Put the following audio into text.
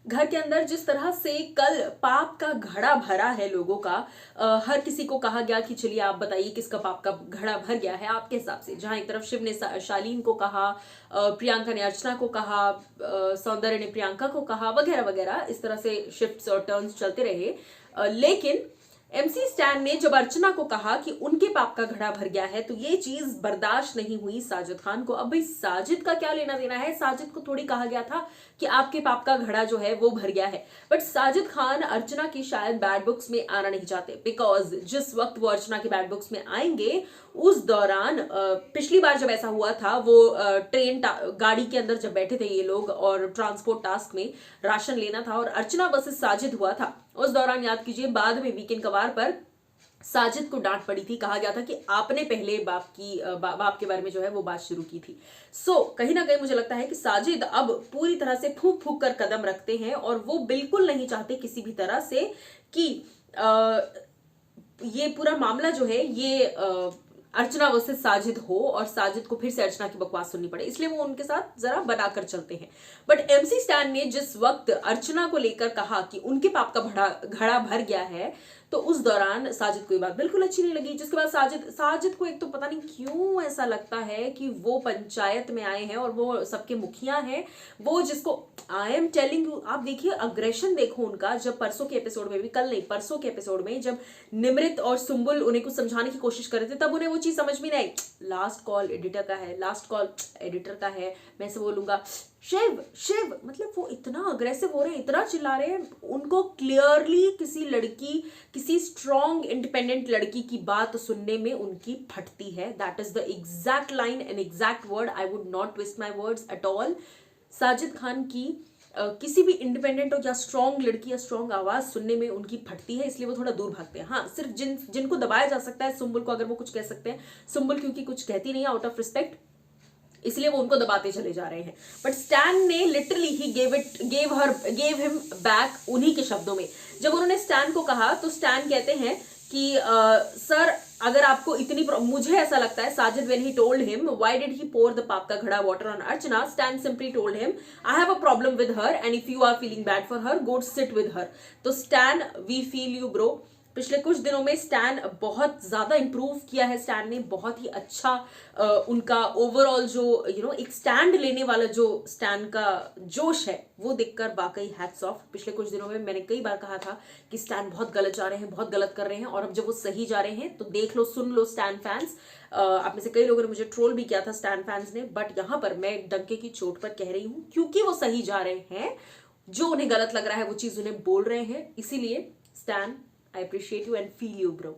घर के अंदर जिस तरह से कल पाप का घड़ा भरा है लोगों का, हर किसी को कहा गया कि चलिए आप बताइए किसका पाप का घड़ा भर गया है आपके हिसाब से। जहां एक तरफ शिव ने शालीन को कहा, प्रियंका ने अर्चना को कहा, सौंदर्य ने प्रियंका को कहा, वगैरह वगैरह, इस तरह से शिफ्ट्स और टर्न्स चलते रहे। लेकिन MC स्टैन ने जब अर्चना को कहा कि उनके पाप का घड़ा भर गया है, तो ये चीज बर्दाश्त नहीं हुई साजिद खान को। अब भाई साजिद का क्या लेना देना है, साजिद को थोड़ी कहा गया था कि आपके पाप का घड़ा जो है वो भर गया है। बट साजिद खान अर्चना की शायद बैड बुक्स में आना नहीं चाहते, बिकॉज जिस वक्त वो अर्चना के बैड बुक्स में आएंगे उस दौरान पिछली बार जब ऐसा हुआ था, वो ट्रेन गाड़ी के अंदर जब बैठे थे ये लोग और ट्रांसपोर्ट टास्क में राशन लेना था और अर्चना वर्सेस साजिद हुआ था, उस दौरान याद कीजिए बाद में वीकेंड कवार पर साजिद को डांट पड़ी थी, कहा गया था कि आपने पहले बाप के बारे में जो है वो बात शुरू की थी। कहीं ना कहीं मुझे लगता है कि साजिद अब पूरी तरह से फूंक फूंक कर कदम रखते हैं और वो बिल्कुल नहीं चाहते किसी भी तरह से कि ये पूरा मामला जो है ये अर्चना वर्सेस साजिद हो और साजिद को फिर से अर्चना की बकवास सुननी पड़े, इसलिए वो उनके साथ जरा बनाकर चलते हैं। बट MC स्टैन ने जिस वक्त अर्चना को लेकर कहा कि उनके पाप का घड़ा भर गया है, तो उस दौरान साजिद को ये बात बिल्कुल अच्छी नहीं लगी। जिसके बाद साजिद को एक तो पता नहीं क्यों ऐसा लगता है कि वो पंचायत में आए हैं और वो सबके मुखिया हैं, वो जिसको आई एम टेलिंग यू, आप देखिए अग्रेशन देखो उनका। जब परसों के एपिसोड में भी, कल नहीं परसों के एपिसोड में, जब निमृत और सुम्बुल उन्हें कुछ समझाने की कोशिश कर रहे थे, तब उन्हें वो चीज समझ में नहीं आई। लास्ट कॉल एडिटर का है, लास्ट कॉल एडिटर का है, मैं से बोलूंगा शिव शिव, मतलब वो इतना अग्रेसिव हो रहे हैं, इतना चिल्ला रहे हैं। उनको क्लियरली किसी लड़की, किसी स्ट्रॉन्ग इंडिपेंडेंट लड़की की बात सुनने में उनकी फटती है। That is the exact line and exact word, I would not twist my words at all. Sajid Khan की किसी भी इंडिपेंडेंट और या स्ट्रॉन्ग लड़की या स्ट्रॉन्ग आवाज सुनने में उनकी फटती है, इसलिए वो थोड़ा दूर भागते हैं। हाँ, सिर्फ जिनको दबाया जा सकता है, सुम्बुल को अगर वो कुछ कह सकते हैं, सुम्बुल क्योंकि कुछ कहती नहीं आउट ऑफ रिस्पेक्ट, इसलिए वो उनको दबाते चले जा रहे हैं। बट स्टैन ने literally he gave him back उन्हीं के शब्दों में। जब उन्होंने स्टैन को कहा तो स्टैन कहते हैं कि सर अगर आपको इतनी, मुझे ऐसा लगता है Sajid when he told him why did he pour the पाप का घड़ा water on Archana, Stan simply told him I have a problem with her and if you are feeling bad for her go sit with her. तो Stan we feel you bro. पिछले कुछ दिनों में stand बहुत ज्यादा इंप्रूव किया है, stand ने बहुत ही अच्छा उनका ओवरऑल जो एक स्टैंड लेने वाला जो स्टैन का जोश है वो देखकर वाकई हैट्स ऑफ। पिछले कुछ दिनों में मैंने कई बार कहा था कि स्टैन बहुत गलत जा रहे हैं, बहुत गलत कर रहे हैं, और अब जब वो सही जा रहे हैं तो देख लो, सुन लो स्टैन फैंस। आप में से कई लोगों ने मुझे ट्रोल भी किया था स्टैन फैंस ने, बट यहाँ पर मैं डंके की चोट पर कह रही हूँ क्योंकि वो सही जा रहे हैं, जो उन्हें गलत लग रहा है वो चीज उन्हें बोल रहे हैं, इसीलिए stand I appreciate you and feel you, bro.